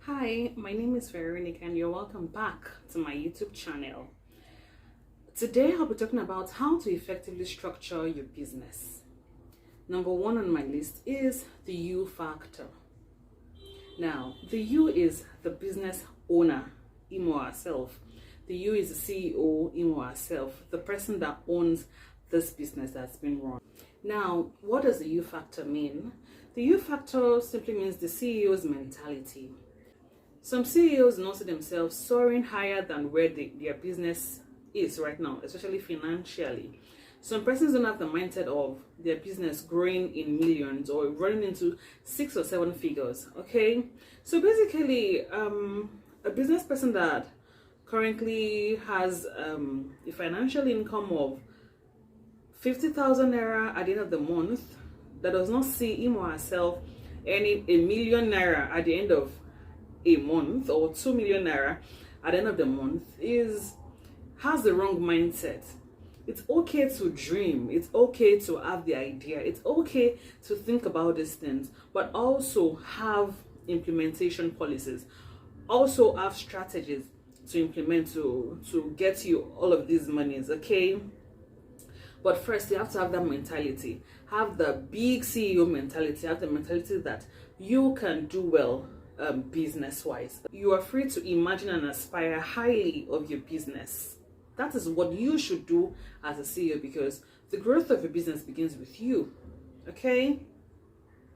Hi, my name is Veronica and you're welcome back to my YouTube channel. Today I'll be talking about how to effectively structure your business. Number one on my list is the you factor. Now, the you is the business owner, him or herself. The you is the CEO, him or herself, the person that owns this business that's been run. Now, what does the you factor mean? The you factor simply means the CEO's mentality. Some CEOs don't see themselves soaring higher than where their business is right now, especially financially. Some persons don't have the mindset of their business growing in millions or running into 6 or 7 figures. Okay, so basically, a business person that currently has a financial income of 50,000 naira at the end of the month, that does not see him or herself earning a million naira at the end of a month or 2 million naira at the end of the month has the wrong mindset. It's okay to dream, it's okay to have the idea, it's okay to think about these things, but also have implementation policies, also have strategies to implement to get you all of these monies. Okay, but first you have to have that mentality, have the big CEO mentality, have the mentality that you can do well business wise. You are free to imagine and aspire highly of your business. That is what you should do as a CEO, because the growth of your business begins with you. Okay,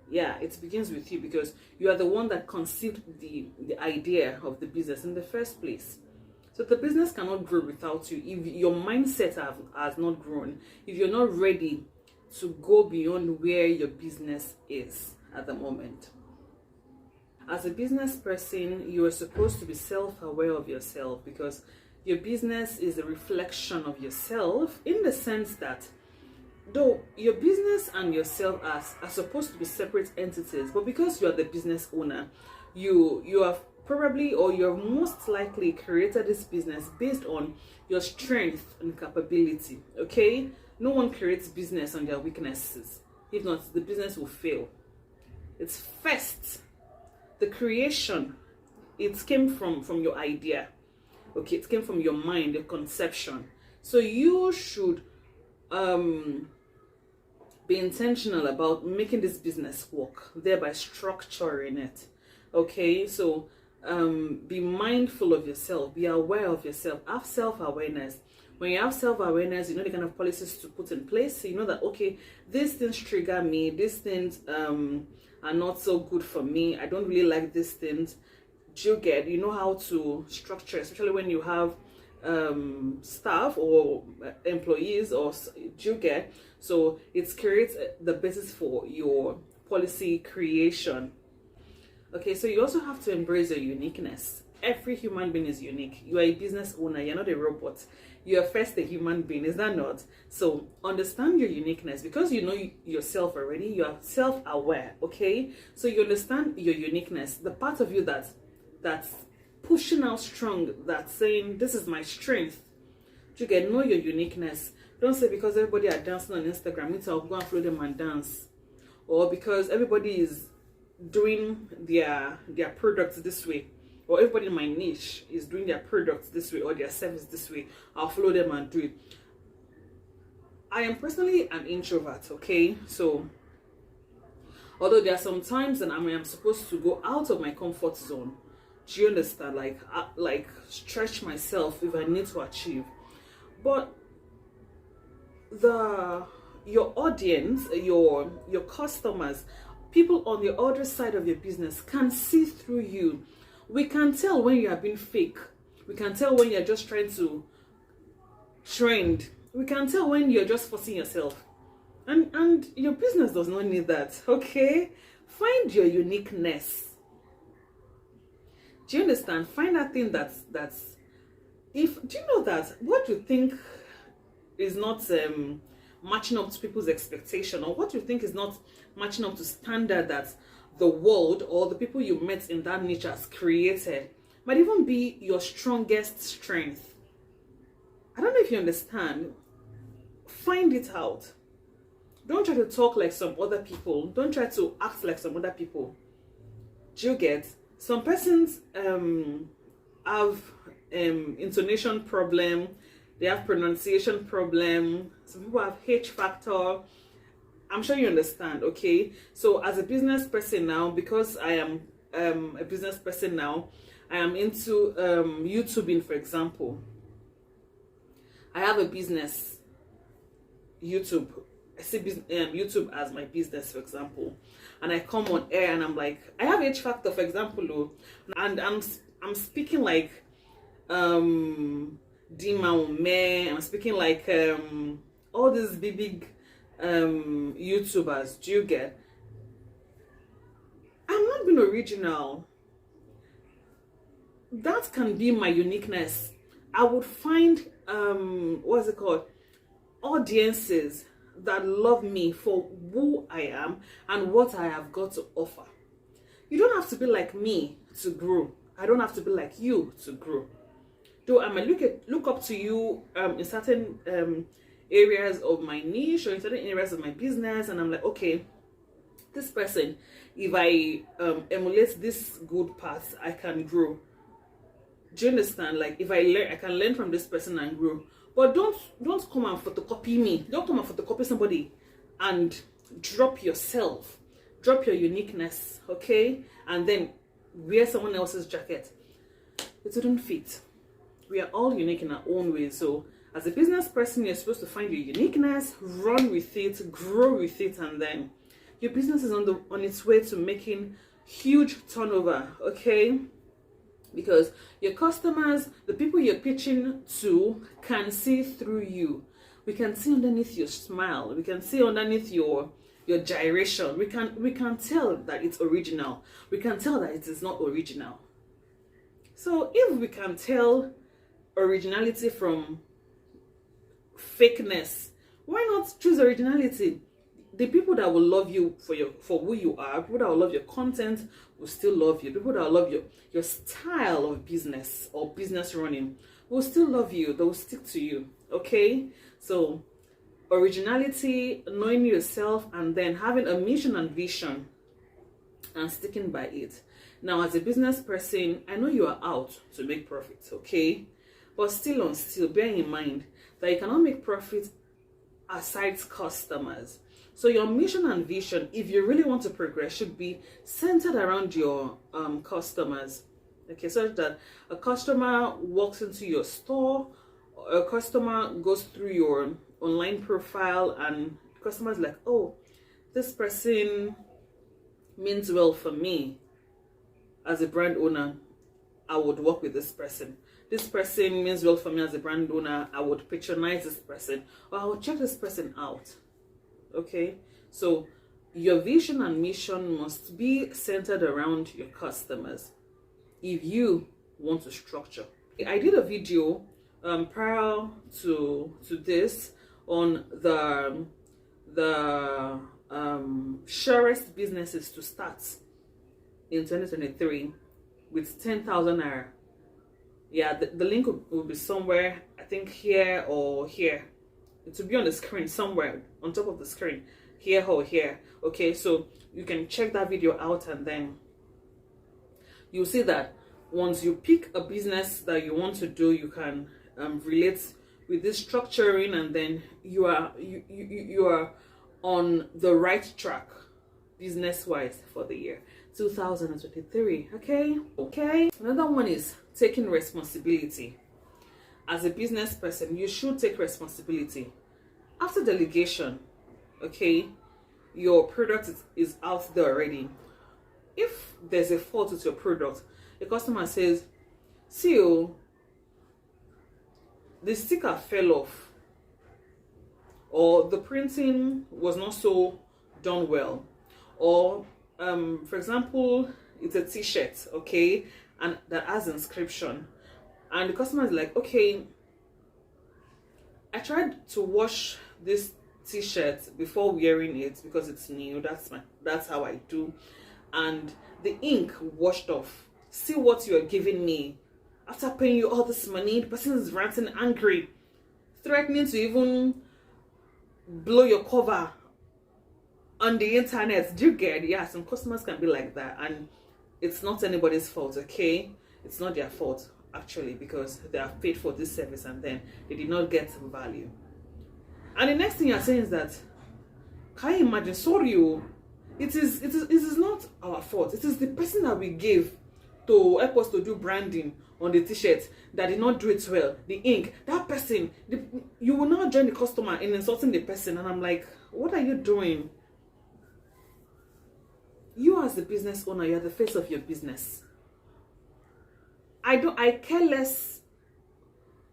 yeah, it begins with you because you are the one that conceived the idea of the business in the first place. So the business cannot grow without you if your mindset has not grown, if you're not ready to go beyond where your business is at the moment. As a business person, you are supposed to be self-aware of yourself, because your business is a reflection of yourself, in the sense that though your business and yourself are supposed to be separate entities, but because you are the business owner, you have probably, or you're most likely, created this business based on your strength and capability. Okay, no one creates business on their weaknesses. If not, the business will fail. It's first the creation, it came from your idea. Okay, it came from your mind, your conception. So you should be intentional about making this business work, thereby structuring it. Okay, so be mindful of yourself, be aware of yourself, have self-awareness. When you have self-awareness, you know the kind of policies to put in place. So you know that, okay, these things trigger me, these things are not so good for me, I don't really like these things. You know how to structure, especially when you have staff or employees, or so it creates the basis for your policy creation. Okay, so you also have to embrace your uniqueness. Every human being is unique. You are a business owner, you're not a robot. You are first a human being, is that not? So understand your uniqueness, because you know yourself already, you are self-aware. Okay, so you understand your uniqueness, the part of you that's pushing out strong, that's saying this is my strength. You can know your uniqueness. Don't say because everybody are dancing on Instagram, I'll go and follow them and dance, or because everybody is doing their products this way, or everybody in my niche is doing their products this way or their service this way, I'll follow them and do it. I am personally an introvert. Okay, so although there are some times that I'm supposed to go out of my comfort zone, do you understand, like stretch myself if I need to achieve, but your audience, your customers, people on the other side of your business can see through you. We can tell when you are being fake. We can tell when you're just trying to trend. We can tell when you're just forcing yourself. And your business does not need that. Okay? Find your uniqueness. Do you understand? Find that thing that's do you know that what you think is not matching up to people's expectation, or what you think is not matching up to standard that the world or the people you met in that niche has created, might even be your strongest strength. I don't know if you understand. Find it out. Don't try to talk like some other people. Don't try to act like some other people. Do you get? Some persons have intonation problem, they have pronunciation problem, some people have H factor. I'm sure you understand, okay? So as a business person now, because I am a business person now, I am into YouTubing, for example. I have a business, YouTube. I see YouTube as my business, for example, and I come on air and I'm like, I have H factor, for example, and I'm speaking like Dima Ume, I'm speaking like all these big YouTubers. Do you get? I'm not being original. That can be my uniqueness. I would find what's it called, audiences that love me for who I am and what I have got to offer. You don't have to be like me to grow. I don't have to be like you to grow. Though I might look up to you in certain areas of my niche or in certain areas of my business, and I'm like, okay, this person, if I emulate this good path, I can grow. Do you understand? Like, if I can learn from this person and grow. But don't come and photocopy me. Don't come and photocopy somebody and drop yourself, drop your uniqueness, okay? And then wear someone else's jacket. It wouldn't fit. We are all unique in our own way. So as a business person, you're supposed to find your uniqueness, run with it, grow with it, and then your business is on its way to making huge turnover, okay? Because your customers, the people you're pitching to, can see through you. We can see underneath your smile. We can see underneath your gyration. We can tell that it's original. We can tell that it is not original. So if we can tell originality from fakeness, why not choose originality? The people that will love you for who you are, people that will love your content will still love you. People that will love your style of business or business running will still love you. They will stick to you. Okay? So originality, knowing yourself, and then having a mission and vision and sticking by it. Now, as a business person, I know you are out to make profits, okay? But still bear in mind that you cannot make profits aside customers. So your mission and vision, if you really want to progress, should be centered around your customers. Okay, so that a customer walks into your store, a customer goes through your online profile, and customers like, oh, this person means well for me. As a brand owner, I would work with this person. This person means well for me as a brand owner. I would patronize this person, or I would check this person out. Okay, so your vision and mission must be centered around your customers if you want to structure. I did a video prior to this on the surest businesses to start in 2023 with 10,000 naira. Yeah, the link will be somewhere, I think here or here. It will be on the screen somewhere, on top of the screen, here or here. Okay, so you can check that video out, and then you'll see that once you pick a business that you want to do, you can relate with this structuring, and then you are on the right track business wise for the year 2023. Okay, another one is taking responsibility. As a business person, you should take responsibility. After delegation, okay, your product is out there already. If there's a fault with your product, the customer says, see, the sticker fell off, or the printing was not so done well, or for example, it's a t-shirt, okay, and that has inscription, and the customer is like, okay, I tried to wash this t-shirt before wearing it because it's new. That's how I do, and the ink washed off. See what you are giving me. After paying you all this money, the person is ranting, angry, threatening to even blow your cover on the internet. Do you get? Yeah, some customers can be like that, and it's not anybody's fault, okay? It's not their fault actually, because they have paid for this service and then they did not get value. And the next thing you're saying is that, can you imagine? Sorry, it is not our fault. It is the person that we gave to help us to do branding on the t-shirt that did not do it well. The ink, that person, you will not join the customer in insulting the person. And I'm like, what are you doing? You as the business owner, you're the face of your business. I care less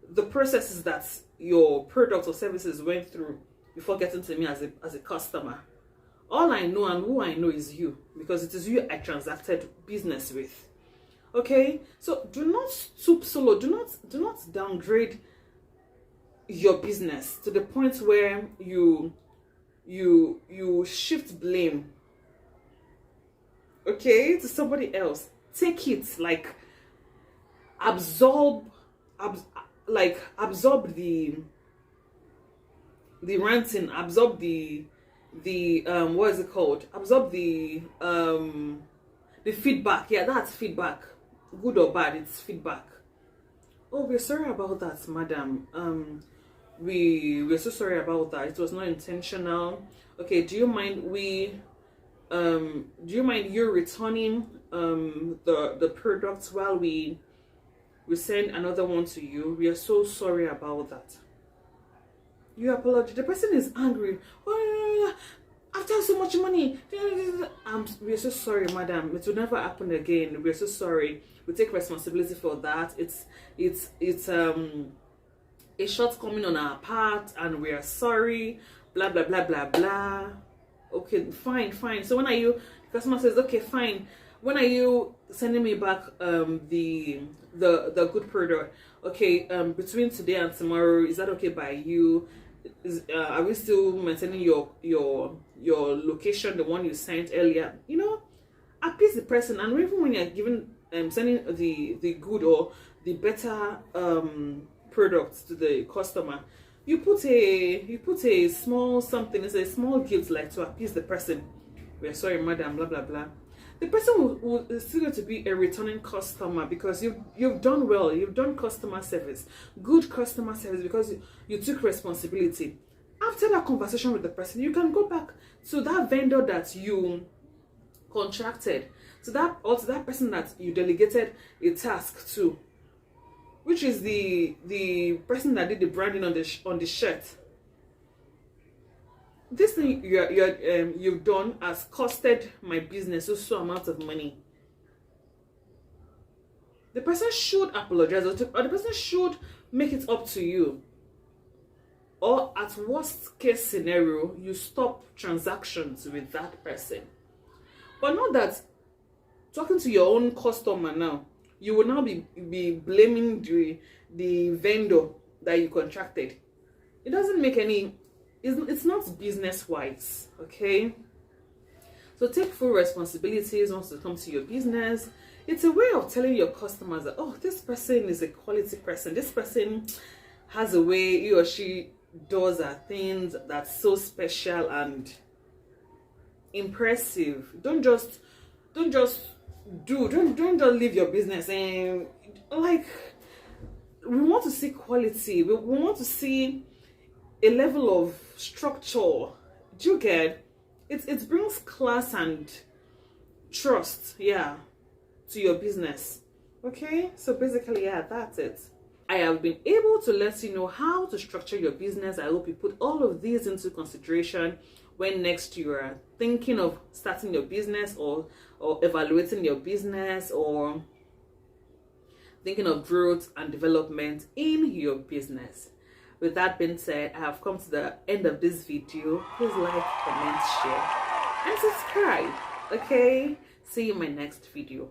the processes that your product or services went through before getting to me as a customer. All I know and who I know is you, because it is you I transacted business with. Okay, so do not stoop so low. Do not downgrade your business to the point where you shift blame, okay, to somebody else. Take it, like absorb the ranting, absorb the what is it called? Absorb the feedback. Yeah, that's feedback. Good or bad, it's feedback. Oh, we're sorry about that, madam. We're so sorry about that. It was not intentional. Okay, do you mind you returning the products while we send another one to you? We are so sorry about that. You apologize. The person is angry. Oh, after so much money, we're so sorry, madam. It will never happen again. We're so sorry. We take responsibility for that. It's a shortcoming on our part, and we are sorry. Blah blah blah blah blah. Okay, fine. So when are you? The customer says, okay, fine. When are you sending me back the good product? Okay, between today and tomorrow, is that okay by you? Are we still maintaining your location, the one you sent earlier? You know, appease the person. And even when you're giving sending the good or the better products to the customer, you put a small something. It's a small gift, like to appease the person. We're sorry, madam, blah blah blah. The person will still going to be a returning customer, because you've done well. You've done customer service, good customer service, because you took responsibility. After that conversation with the person, you can go back to that vendor that you contracted, to that person that you delegated a task to, which is the person that did the branding on the shirt. This thing you've done has costed my business so amount of money. The person should apologize, or the person should make it up to you. Or at worst case scenario, you stop transactions with that person. But not that talking to your own customer now, you will now be blaming the vendor that you contracted. It doesn't make any. It's not business wise, okay? So take full responsibilities once it comes to your business. It's a way of telling your customers that, oh, this person is a quality person. This person has a way he or she does her things that's so special and impressive. Don't just leave your business and like, we want to see quality. We want to see a level of structure. Do you get it? Brings class and trust, yeah, to your business. Okay, so basically, yeah, that's it. I have been able to let you know how to structure your business. I hope you put all of these into consideration when next you are thinking of starting your business, or evaluating your business, or thinking of growth and development in your business. With that being said, I have come to the end of this video. Please like, comment, share, and subscribe. Okay, see you in my next video.